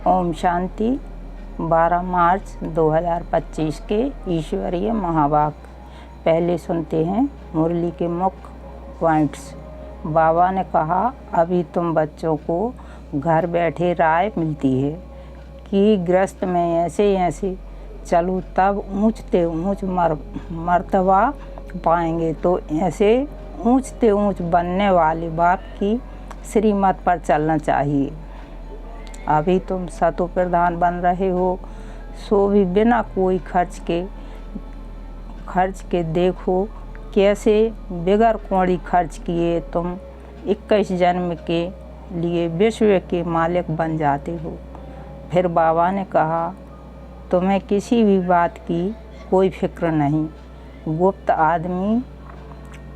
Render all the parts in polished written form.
ओम शांति। 12 मार्च 2025 के ईश्वरीय महावाक्य। पहले सुनते हैं मुरली के मुख्य पॉइंट्स। बाबा ने कहा, अभी तुम बच्चों को घर बैठे राय मिलती है कि गृहस्थ में ऐसे चलो तब ऊंचते ऊंच मर्तबा पाएंगे। तो ऐसे ऊंचते ऊंच बनने वाले बाप की श्रीमत पर चलना चाहिए। अभी तुम सतो प्रधान बन रहे हो, सो भी बिना कोई खर्च के देखो कैसे बिगर कौड़ी खर्च किए तुम 21 जन्म के लिए विश्व के मालिक बन जाते हो। फिर बाबा ने कहा, तुम्हें किसी भी बात की कोई फिक्र नहीं।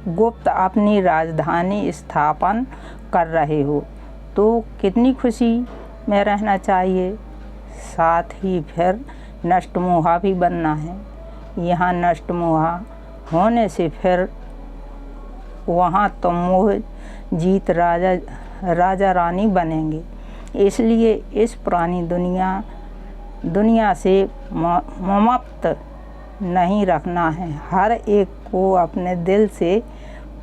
गुप्त अपनी राजधानी स्थापन कर रहे हो तो कितनी खुशी में रहना चाहिए। साथ ही फिर नष्टमोहा भी बनना है। यहाँ नष्टमोहा होने से फिर वहाँ तुम मोह जीत राजा रानी बनेंगे। इसलिए इस पुरानी दुनिया से ममत्व नहीं रखना है। हर एक को अपने दिल से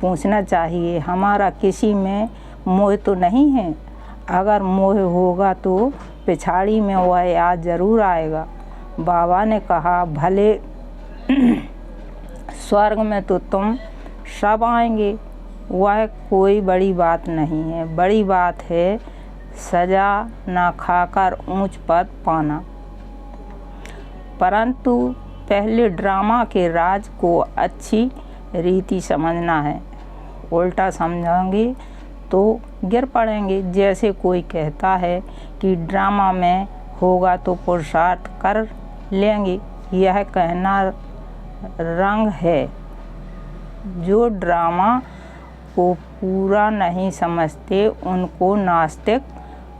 पूछना चाहिए, हमारा किसी में मोह तो नहीं है। अगर मोह होगा तो पिछाड़ी में वह याद ज़रूर आएगा। बाबा ने कहा, भले स्वर्ग में तो तुम सब आएंगे, वह कोई बड़ी बात नहीं है। बड़ी बात है सजा ना खाकर ऊंच पद पाना। परंतु पहले ड्रामा के राज को अच्छी रीति समझना है। उल्टा समझेंगे तो गिर पड़ेंगे। जैसे कोई कहता है कि ड्रामा में होगा तो पुरुषार्थ कर लेंगे, यह कहना रंग है। जो ड्रामा को पूरा नहीं समझते उनको नास्तिक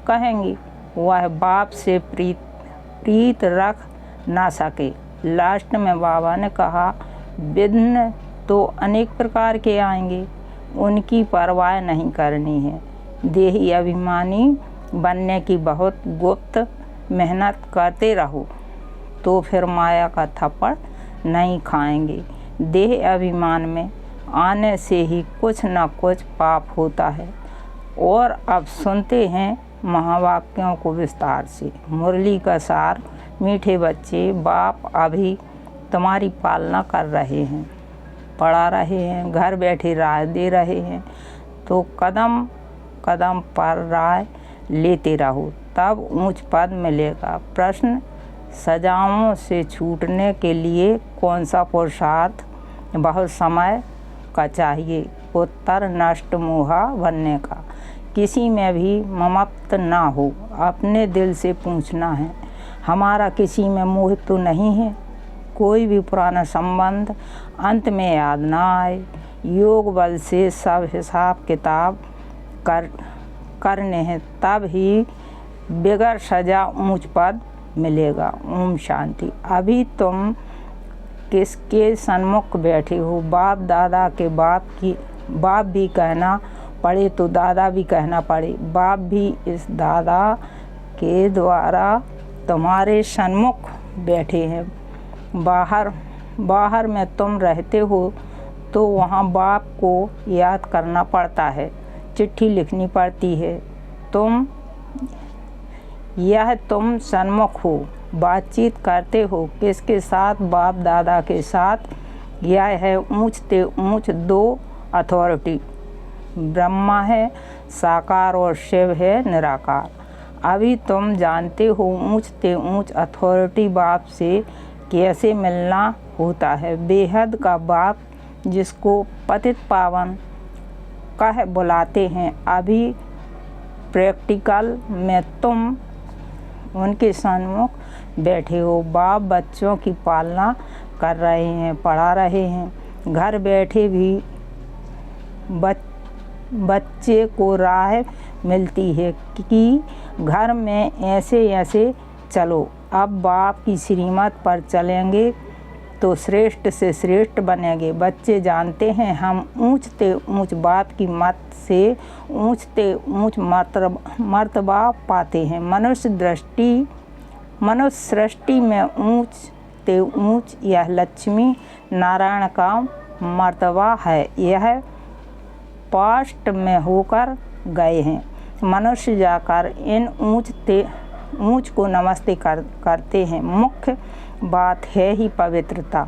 कहेंगे। वह बाप से प्रीत रख ना सके। लास्ट में बाबा ने कहा, विघ्न तो अनेक प्रकार के आएंगे, उनकी परवाह नहीं करनी है। देही अभिमानी बनने की बहुत गुप्त मेहनत करते रहो तो फिर माया का थप्पड़ नहीं खाएंगे। देह अभिमान में आने से ही कुछ न कुछ पाप होता है। और अब सुनते हैं महावाक्यों को विस्तार से। मुरली का सार। मीठे बच्चे, बाप अभी तुम्हारी पालना कर रहे हैं, पढ़ा रहे हैं, घर बैठे राय दे रहे हैं, तो कदम कदम पर राय लेते रहो, तब ऊंच पद मिलेगा। प्रश्न, सजाओं से छूटने के लिए कौन सा पुरुषार्थ बहुत समय का चाहिए। उत्तर, नष्ट मोहा बनने का। किसी में भी ममत्व ना हो, अपने दिल से पूछना है, हमारा किसी में मोह तो नहीं है। कोई भी पुराना संबंध अंत में याद ना आए। योग बल से सब हिसाब किताब करने हैं, तब ही बिगर सजा ऊंच पद मिलेगा। ओम शांति। अभी तुम किसके सन्मुख बैठे हो। बाप दादा के बाप भी कहना पड़े तो दादा भी कहना पड़े। बाप भी इस दादा के द्वारा तुम्हारे सन्मुख बैठे हैं। बाहर में तुम रहते हो तो वहाँ बाप को याद करना पड़ता है, चिट्ठी लिखनी पड़ती है। तुम सन्मुख हो, बातचीत करते हो किसके साथ। बाप दादा के साथ। यह है ऊंचते ऊंच दो अथॉरिटी। ब्रह्मा है साकार और शिव है निराकार। अभी तुम जानते हो ऊंचते ऊंच अथॉरिटी बाप से कैसे मिलना होता है। बेहद का बाप जिसको पतित पावन कह बुलाते हैं। अभी प्रैक्टिकल में तुम उनके सन्मुख बैठे हो। बाप बच्चों की पालना कर रहे हैं, पढ़ा रहे हैं। घर बैठे भी बच्चे को राह मिलती है कि घर में ऐसे चलो। अब बाप की श्रीमत पर चलेंगे तो श्रेष्ठ से श्रेष्ठ बनेंगे। बच्चे जानते हैं हम ऊंचते ऊंच बाप की मत से ऊंचते ऊंच मर्तबा पाते हैं। मनुष्य सृष्टि में ऊंचते ऊंच यह लक्ष्मी नारायण का मर्तबा है। यह पास्ट में होकर गए हैं। मनुष्य जाकर इन ऊंच को नमस्ते करते हैं। मुख्य बात है ही पवित्रता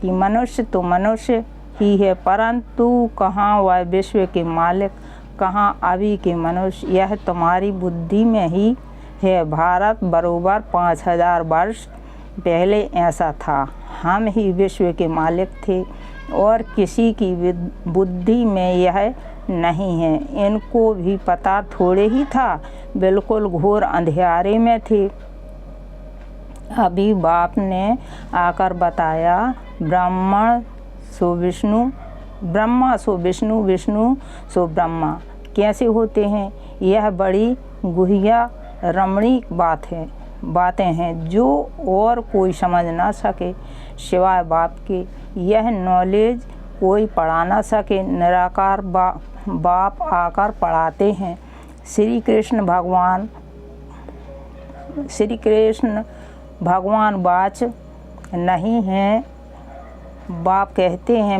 कि मनुष्य तो मनुष्य ही है, परंतु कहाँ वह विश्व के मालिक, कहाँ अभी के मनुष्य। यह तुम्हारी बुद्धि में ही है। भारत बरोबर 5000 वर्ष पहले ऐसा था। हम ही विश्व के मालिक थे और किसी की बुद्धि में यह नहीं है। इनको भी पता थोड़े ही था, बिल्कुल घोर अंधेरे में थे। अभी बाप ने आकर बताया, ब्रह्मा सो विष्णु, विष्णु सो ब्रह्मा कैसे होते हैं। यह बड़ी गुहिया रमणीक बातें हैं जो और कोई समझ ना सके सिवाय बाप के। यह नॉलेज कोई पढ़ा ना सके, निराकार बाप आकर पढ़ाते हैं। श्री कृष्ण भगवान वाच नहीं हैं। बाप कहते हैं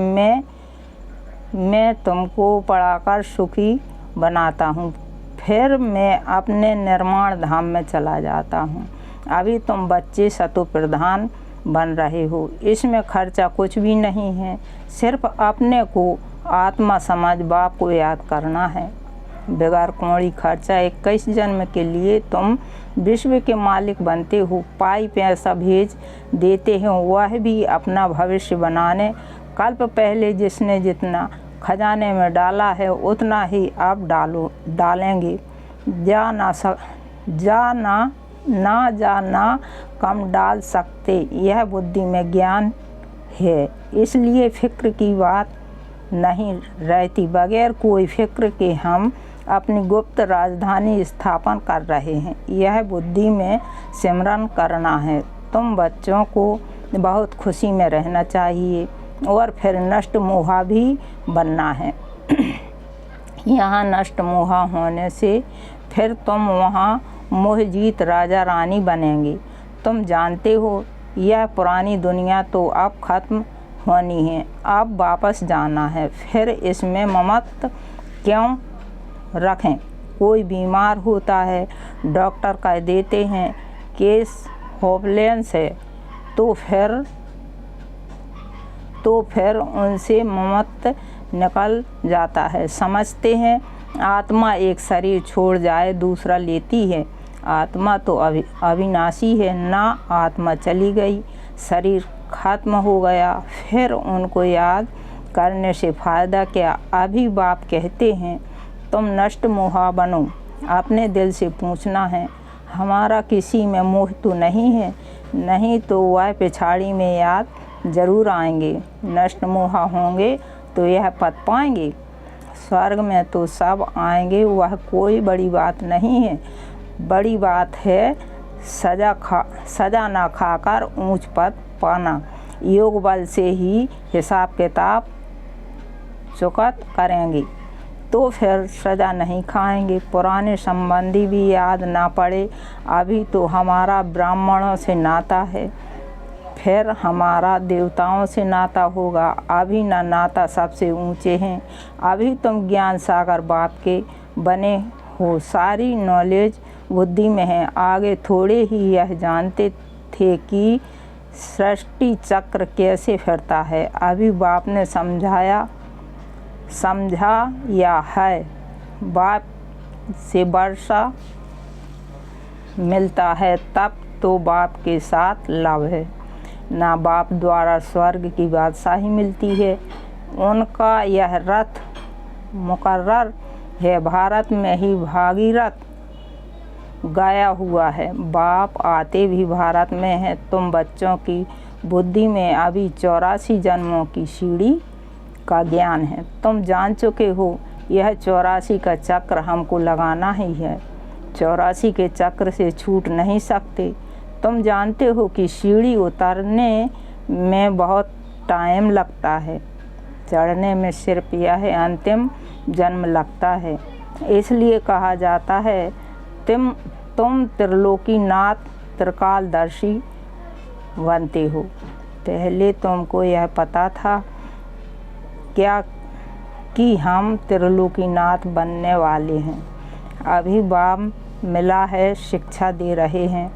मैं तुमको पढ़ाकर सुखी बनाता हूँ, फिर मैं अपने निर्माण धाम में चला जाता हूँ। अभी तुम बच्चे सतो प्रधान बन रहे हो, इसमें खर्चा कुछ भी नहीं है। सिर्फ अपने को आत्मा समझ बाप को याद करना है। बगैर कौड़ी खर्चा 21 जन्म के लिए तुम विश्व के मालिक बनते हो। पाई पैसा भेज देते हो, वह भी अपना भविष्य बनाने। कल्प पहले जिसने जितना खजाने में डाला है उतना ही आप डालेंगे। ना कम डाल सकते। यह बुद्धि में ज्ञान है, इसलिए फिक्र की बात नहीं रहती। बगैर कोई फिक्र के हम अपनी गुप्त राजधानी स्थापन कर रहे हैं। यह बुद्धि में सिमरन करना है। तुम बच्चों को बहुत खुशी में रहना चाहिए और फिर नष्ट मोहा भी बनना है। यहाँ नष्ट मोहा होने से फिर तुम वहाँ मोहजीत राजा रानी बनेंगे। तुम जानते हो यह पुरानी दुनिया तो अब खत्म होनी है, अब वापस जाना है। फिर इसमें ममत्व क्यों रखें। कोई बीमार होता है, डॉक्टर कह देते हैं केस होपलेस है, तो फिर उनसे ममत्व निकल जाता है। समझते हैं आत्मा एक शरीर छोड़ जाए दूसरा लेती है। आत्मा तो अविनाशी है, ना आत्मा चली गई, शरीर खत्म हो गया, फिर उनको याद करने से फ़ायदा क्या। अभी बाप कहते हैं तुम नष्ट मोहा बनो। अपने दिल से पूछना है, हमारा किसी में मोह तो नहीं है, नहीं तो वह पिछाड़ी में याद जरूर आएंगे। नष्ट मोहा होंगे तो यह पद पाएंगे। स्वर्ग में तो सब आएंगे, वह कोई बड़ी बात नहीं है। बड़ी बात है सजा ना खाकर ऊंच पद पाना। योग बल से ही हिसाब किताब चुकत करेंगे तो फिर सजा नहीं खाएंगे। पुराने संबंधी भी याद ना पड़े। अभी तो हमारा ब्राह्मणों से नाता है, फिर हमारा देवताओं से नाता होगा। अभी ना नाता सबसे ऊंचे हैं। अभी तुम ज्ञान सागर बाप के बने हो, सारी नॉलेज बुद्धि में है। आगे थोड़े ही यह जानते थे कि सृष्टि चक्र कैसे फिरता है। अभी बाप ने समझा या है। बाप से वर्षा मिलता है तब तो बाप के साथ लाभ है। ना बाप द्वारा स्वर्ग की बादशाही मिलती है। उनका यह रथ मुकर्रर है। भारत में ही भागीरथ गाया हुआ है। बाप आते भी भारत में है। तुम बच्चों की बुद्धि में अभी 84 जन्मों की सीढ़ी का ज्ञान है। तुम जान चुके हो यह 84 का चक्र हमको लगाना ही है। 84 के चक्र से छूट नहीं सकते। तुम जानते हो कि सीढ़ी उतरने में बहुत टाइम लगता है, चढ़ने में सिर्फ यह अंतिम जन्म लगता है। इसलिए कहा जाता है तुम त्रिलोकीनाथ त्रिकालदर्शी बनते हो। पहले तुमको यह पता था क्या कि हम त्रिलोकीनाथ बनने वाले हैं? अभी बाप मिला है, शिक्षा दे रहे हैं,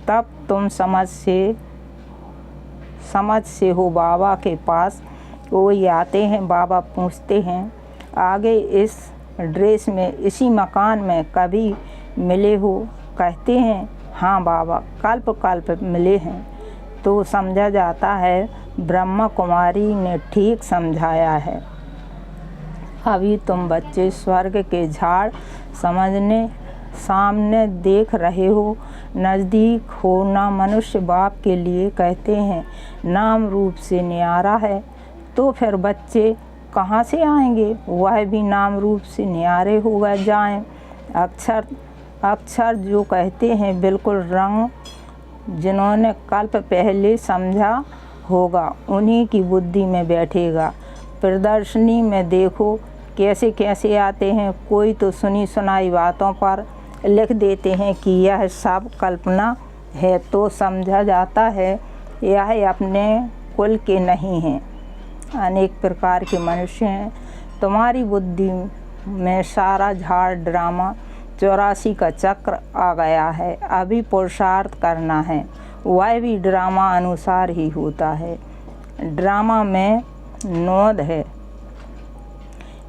तब तुम समझ से हो बाबा के पास कोई आते हैं, बाबा पूछते हैं आगे इस ड्रेस में इसी मकान में कभी मिले हो? कहते हैं हाँ बाबा, कल्प मिले हैं। तो समझा जाता है ब्रह्मा कुमारी ने ठीक समझाया है। अभी तुम बच्चे स्वर्ग के झाड़ समझने सामने देख रहे हो, नज़दीक हो ना। मनुष्य बाप के लिए कहते हैं नाम रूप से न्यारा है, तो फिर बच्चे कहाँ से आएंगे? वह भी नाम रूप से न्यारे हो गए जाएं। अक्षर जो कहते हैं बिल्कुल रंग, जिन्होंने कल्प पहले समझा होगा उन्हीं की बुद्धि में बैठेगा। प्रदर्शनी में देखो कैसे कैसे आते हैं। कोई तो सुनी सुनाई बातों पर लिख देते हैं कि यह सब कल्पना है, तो समझा जाता है यह अपने कुल के नहीं हैं। अनेक प्रकार के मनुष्य हैं। तुम्हारी बुद्धि में सारा झाड़ ड्रामा 84 का चक्र आ गया है। अभी पुरुषार्थ करना है, वह भी ड्रामा अनुसार ही होता है। ड्रामा में नोद है,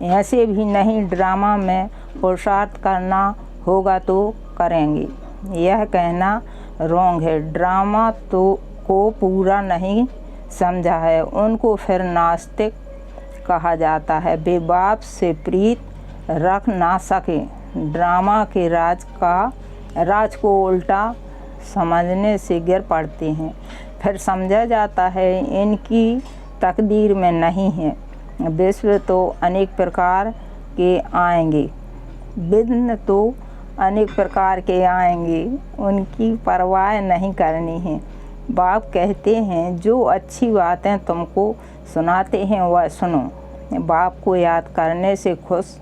ऐसे भी नहीं। ड्रामा में पुरुषार्थ करना होगा तो करेंगे, यह कहना रोंग है। ड्रामा को पूरा नहीं समझा है, उनको फिर नास्तिक कहा जाता है। वे बाप से प्रीत रख ना सके। ड्रामा के राज को उल्टा समझने से गिर पड़ते हैं। फिर समझा जाता है इनकी तकदीर में नहीं है। विश्व तो अनेक प्रकार के आएंगे, विघ्न तो अनेक प्रकार के आएंगे, उनकी परवाह नहीं करनी है। बाप कहते हैं जो अच्छी बातें तुमको सुनाते हैं वह सुनो। बाप को याद करने से खुश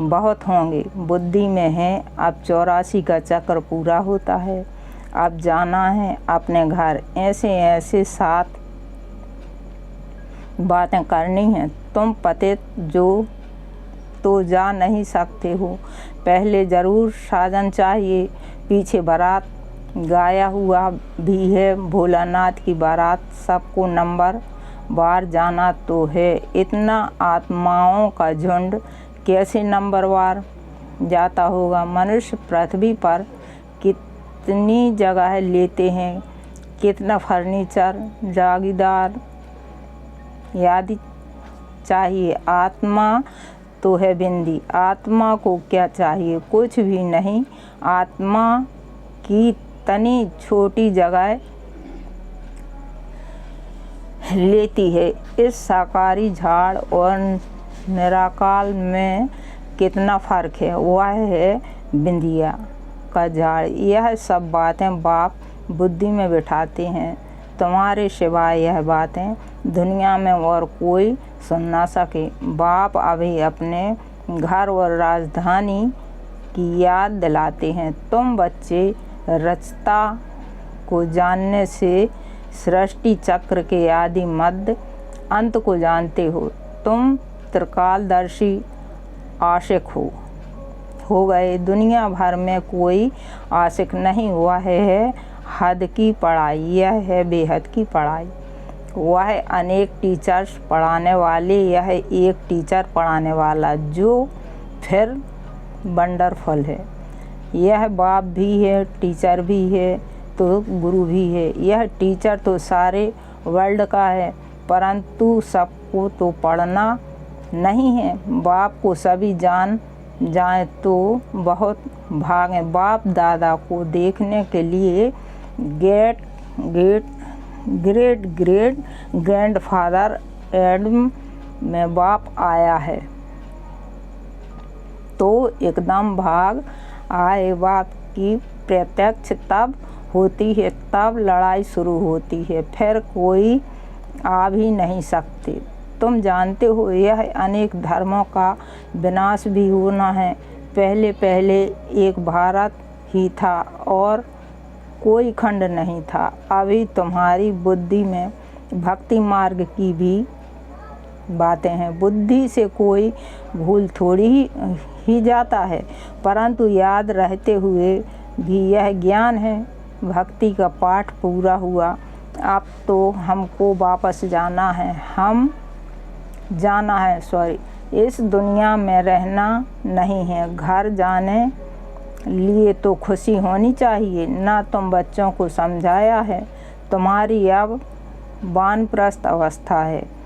बहुत होंगे। बुद्धि में है अब 84 का चक्र पूरा होता है। अब जाना है अपने घर। ऐसे 7 बातें करनी हैं। तुम पतित जो तो जा नहीं सकते हो। पहले ज़रूर साजन चाहिए, पीछे बारात गाया हुआ भी है। भोलानाथ की बारात सबको नंबर बार जाना तो है। इतना आत्माओं का झुंड कैसे नंबरवार जाता होगा? मनुष्य पृथ्वी पर कितनी जगह लेते हैं, कितना फर्नीचर, जागीरदार आदि चाहिए। आत्मा तो है बिंदी। आत्मा को क्या चाहिए? कुछ भी नहीं। आत्मा की तनी छोटी जगह लेती है। इस साकारी झाड़ और निराकार में कितना फ़र्क है? वह है बिंदिया का झाड़। यह सब बातें बाप बुद्धि में बिठाते हैं। तुम्हारे सिवाय यह बातें दुनिया में और कोई सुन ना सके। बाप अभी अपने घर और राजधानी की याद दिलाते हैं। तुम बच्चे रचता को जानने से सृष्टि चक्र के आदि मध्य अंत को जानते हो। तुम त्रिकालदर्शी आशिक हो गए। दुनिया भर में कोई आशिक नहीं हुआ है। हद की पढ़ाई, यह है बेहद की पढ़ाई। वह अनेक टीचर्स पढ़ाने वाले, यह एक टीचर पढ़ाने वाला, जो फिर वंडरफुल है। यह बाप भी है, टीचर भी है, तो गुरु भी है। यह टीचर तो सारे वर्ल्ड का है, परंतु सबको तो पढ़ना नहीं है। बाप को सभी जान जाए तो बहुत भागें। बाप दादा को देखने के लिए ग्रेट ग्रैंडफादर एडम में बाप आया है, तो एकदम भाग आए। बाप की प्रत्यक्ष तब होती है तब लड़ाई शुरू होती है, फिर कोई आ भी नहीं सकते। तुम जानते हो यह अनेक धर्मों का विनाश भी होना है। पहले पहले एक भारत ही था और कोई खंड नहीं था। अभी तुम्हारी बुद्धि में भक्ति मार्ग की भी बातें हैं। बुद्धि से कोई भूल थोड़ी ही जाता है, परंतु याद रहते हुए भी यह ज्ञान है। भक्ति का पाठ पूरा हुआ। अब तो हमको वापस जाना है। इस दुनिया में रहना नहीं है। घर जाने लिए तो खुशी होनी चाहिए। ना तुम बच्चों को समझाया है। तुम्हारी अब वानप्रस्थ अवस्था है।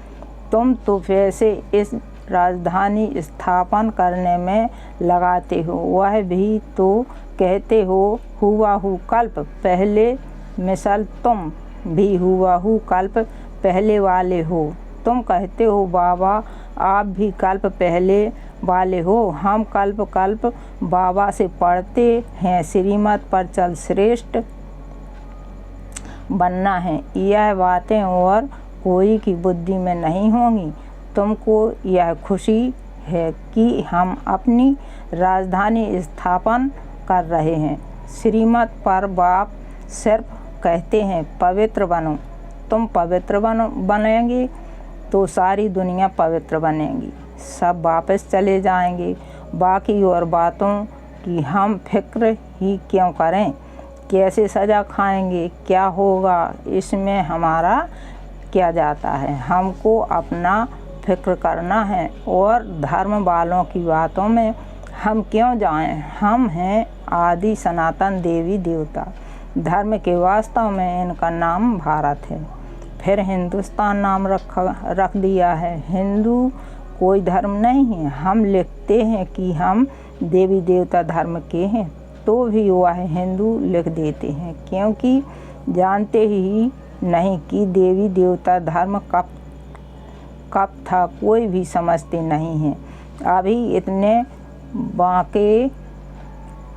तुम तो वैसे इस राजधानी स्थापन करने में लगाते हो, वह भी तो कहते हो हुआहू कल्प पहले। मिसल तुम भी हुआहू कल्प पहले वाले हो। तुम कहते हो बाबा आप भी कल्प पहले वाले हो। हम कल्प कल्प बाबा से पढ़ते हैं श्रीमत पर चल श्रेष्ठ बनना है। यह बातें और कोई की बुद्धि में नहीं होंगी। तुमको यह खुशी है कि हम अपनी राजधानी स्थापन कर रहे हैं। श्रीमत पर बाप सिर्फ कहते हैं पवित्र बनो। तुम पवित्र बनेंगे तो सारी दुनिया पवित्र बनेगी। सब वापस चले जाएंगे। बाकी और बातों की हम फिक्र ही क्यों करें। कैसे सजा खाएंगे, क्या होगा, इसमें हमारा क्या जाता है। हमको अपना फिक्र करना है और धर्म वालों की बातों में हम क्यों जाएं। हम हैं आदि सनातन देवी देवता। धर्म के वास्तव में इनका नाम भारत है, फिर हिंदुस्तान नाम रख दिया है। हिंदू कोई धर्म नहीं है। हम लिखते हैं कि हम देवी देवता धर्म के हैं, तो भी वह हिंदू लिख देते हैं, क्योंकि जानते ही नहीं कि देवी देवता धर्म कब था कोई भी समझते नहीं हैं। अभी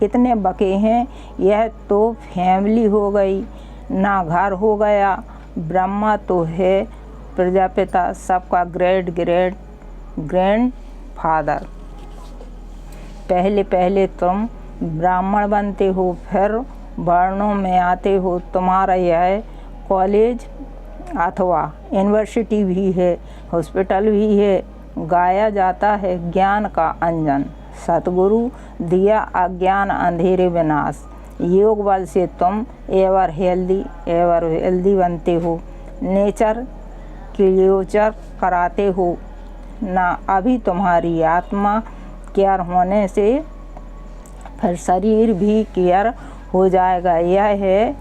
इतने बके हैं। यह तो फैमिली हो गई, ना घर हो गया। ब्रह्मा तो है प्रजापिता, सबका ग्रैंड फादर। पहले पहले तुम ब्राह्मण बनते हो, फिर वर्णों में आते हो। तुम्हारा यह कॉलेज अथवा यूनिवर्सिटी भी है, हॉस्पिटल भी है। गाया जाता है ज्ञान का अंजन। सतगुरु दिया अज्ञान अंधेरे विनाश। योग बल से तुम एवर हेल्दी बनते हो। नेचर क्लियोचर कराते हो ना। अभी तुम्हारी आत्मा केयर होने से फिर शरीर भी केयर हो जाएगा। यह है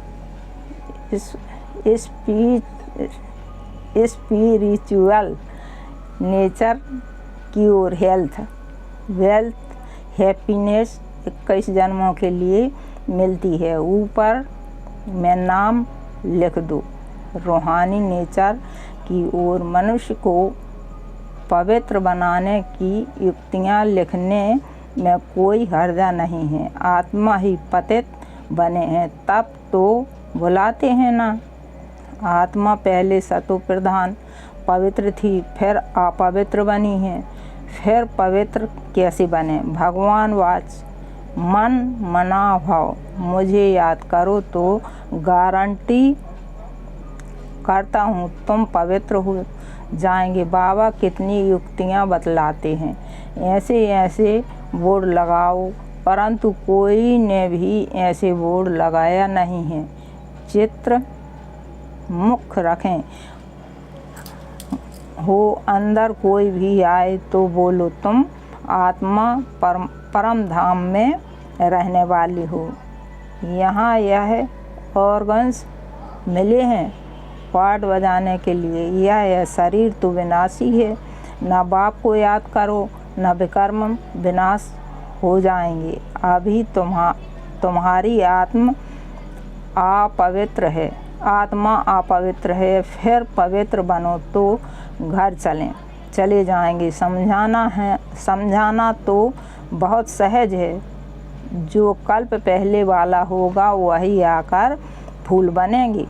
spiritual nature cure health wealth happiness 21 जन्मों के लिए मिलती है। ऊपर में नाम लिख दो। रूहानी नेचर की ओर मनुष्य को पवित्र बनाने की युक्तियाँ लिखने में कोई हर्जा नहीं है। आत्मा ही पतित बने हैं तब तो बुलाते हैं ना। आत्मा पहले सतो प्रधान पवित्र थी, फिर अपवित्र बनी है। फिर पवित्र कैसे बने। भगवान वाच मन मना भाव मुझे याद करो तो गारंटी करता हूँ तुम पवित्र हो जाएंगे। बाबा कितनी युक्तियाँ बतलाते हैं। ऐसे बोर्ड लगाओ, परंतु कोई ने भी ऐसे बोर्ड लगाया नहीं है। चित्र मुख रखें हो, अंदर कोई भी आए तो बोलो तुम आत्मा परम धाम में रहने वाली हो। यहाँ यह ऑर्गन्स मिले हैं पार्ट बजाने के लिए। यह शरीर तो विनाशी है। ना बाप को याद करो, ना विकर्म विनाश हो जाएंगे। अभी तुम्हारी आत्मा अपवित्र है। फिर पवित्र बनो तो घर चले जाएंगे। समझाना तो बहुत सहज है। जो कल्प पहले वाला होगा वही आकर फूल बनेंगे।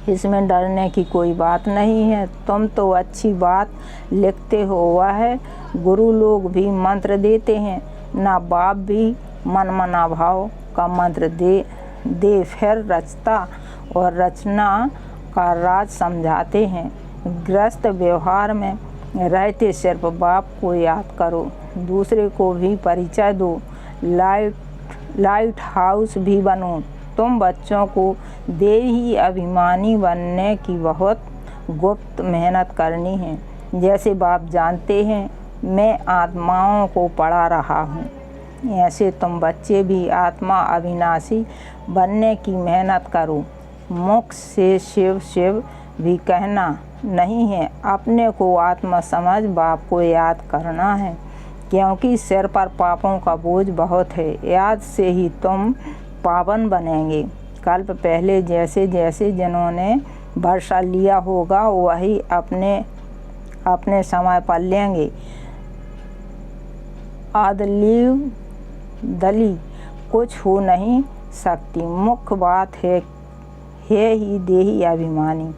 इसमें डरने की कोई बात नहीं है। तुम तो अच्छी बात लिखते हो, वह गुरु लोग भी मंत्र देते हैं, ना बाप भी मन मना भाव का मंत्र दे फिर रचता और रचना का राज समझाते हैं। गृहस्थ व्यवहार में रहते सिर्फ बाप को याद करो, दूसरे को भी परिचय दो, लाइट हाउस भी बनो। तुम बच्चों को देवी अभिमानी बनने की बहुत गुप्त मेहनत करनी है। जैसे बाप जानते हैं मैं आत्माओं को पढ़ा रहा हूँ, ऐसे तुम बच्चे भी आत्मा अविनाशी बनने की मेहनत करो। मुख से शिव शिव भी कहना नहीं है, अपने को आत्मा समझ बाप को याद करना है, क्योंकि सिर पर पापों का बोझ बहुत है। याद से ही तुम पावन बनेंगे। कल्प पहले जैसे जैसे जिन्होंने वर्षा लिया होगा वही अपने समय पर लेंगे। आदली दली कुछ हो नहीं सकती। मुख्य बात है ही देही अभिमानी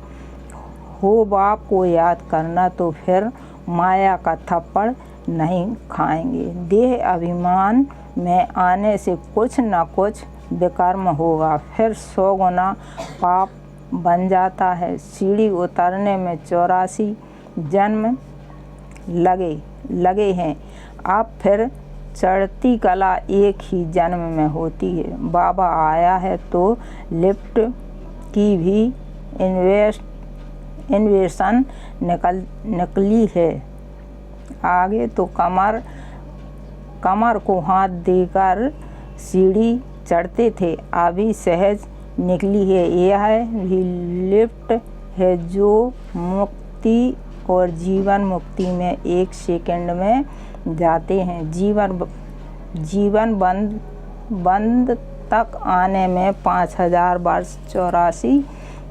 हो। बाप को याद करना तो फिर माया का थप्पड़ नहीं खाएंगे। देह अभिमान में आने से कुछ न कुछ विकर्म होगा, फिर 100 गुना पाप बन जाता है। सीढ़ी उतरने में 84 जन्म लगे हैं, अब फिर चढ़ती कला एक ही जन्म में होती है। बाबा आया है तो लिफ्ट की भी इन्वेशन निकली है। आगे तो कमर को हाथ देकर सीढ़ी चढ़ते थे, अभी सहज निकली है। यह भी लिफ्ट है जो मुक्ति और जीवन मुक्ति में 1 सेकंड में जाते हैं। जीवन बंद तक आने में 5000 वर्ष 84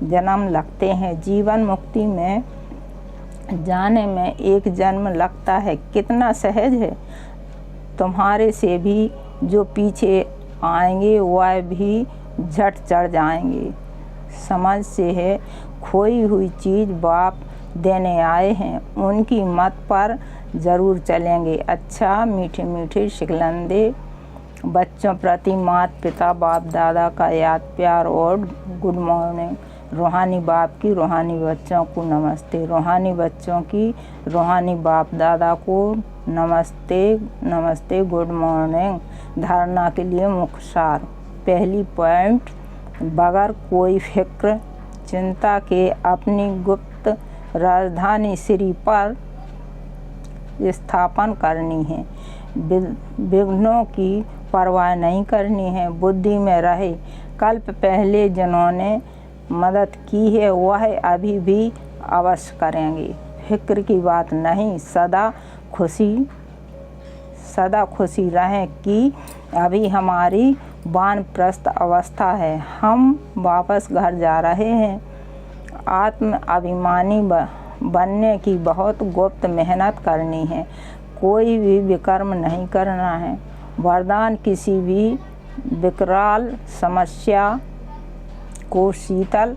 जन्म लगते हैं। जीवन मुक्ति में जाने में 1 जन्म लगता है। कितना सहज है। तुम्हारे से भी जो पीछे आएंगे वह भी झट चढ़ जाएंगे। समझ से है खोई हुई चीज़ बाप देने आए हैं, उनकी मत पर ज़रूर चलेंगे। अच्छा मीठे मीठे शिकलंदे बच्चों प्रति माता पिता बाप दादा का याद प्यार और गुड मॉर्निंग। रूहानी बाप की रूहानी बच्चों को नमस्ते, रूहानी बच्चों की रूहानी बाप दादा को नमस्ते गुड मॉर्निंग। धारणा के लिए मुख्य सार। पहली पॉइंट, बगैर कोई फिक्र चिंता के अपनी गुप्त राजधानी श्री पर स्थापन करनी है। विघ्नों की परवाह नहीं करनी है, बुद्धि में रहे। कल्प पहले जिन्होंने मदद की है वह अभी भी अवश्य करेंगे। फिक्र की बात नहीं, सदा खुशी रहें कि अभी हमारी वानप्रस्थ अवस्था है, हम वापस घर जा रहे हैं। आत्म अभिमानी बनने की बहुत गुप्त मेहनत करनी है, कोई भी विकर्म नहीं करना है। वरदान किसी भी विकराल समस्या को शीतल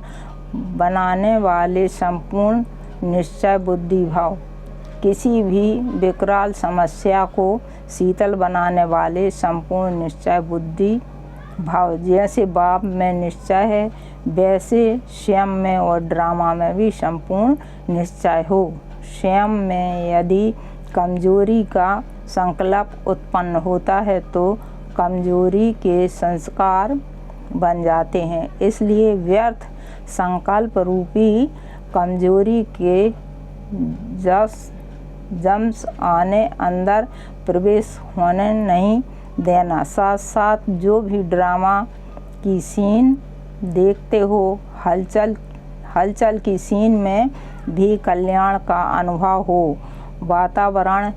बनाने वाले संपूर्ण निश्चय बुद्धि भाव। किसी भी विकराल समस्या को शीतल बनाने वाले संपूर्ण निश्चय बुद्धि भाव। जैसे बाप में निश्चय है वैसे स्वयं में और ड्रामा में भी संपूर्ण निश्चय हो। स्वयं में यदि कमजोरी का संकल्प उत्पन्न होता है तो कमजोरी के संस्कार बन जाते हैं। इसलिए व्यर्थ संकल्प रूपी कमजोरी के जम्स आने अंदर प्रवेश होने नहीं देना। साथ साथ जो भी ड्रामा की सीन देखते हो, हलचल की सीन में भी कल्याण का अनुभव हो। वातावरण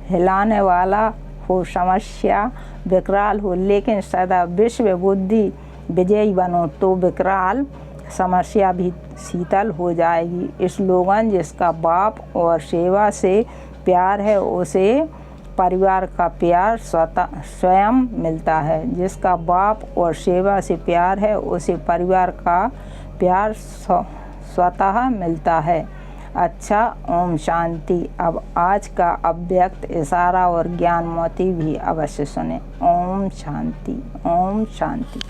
हिलाने वाला हो, समस्या विकराल हो, लेकिन सदा विश्व बुद्धि विजयी बनो तो विकराल समस्या भी शीतल हो जाएगी। स्लोगन, जिसका बाप और सेवा से प्यार है उसे परिवार का प्यार स्वयं मिलता है। जिसका बाप और सेवा से प्यार है उसे परिवार का प्यार स्वतः मिलता है। अच्छा, ओम शांति। अब आज का अव्यक्त इशारा और ज्ञान मोती भी अवश्य सुने। ओम शांति, ओम शांति।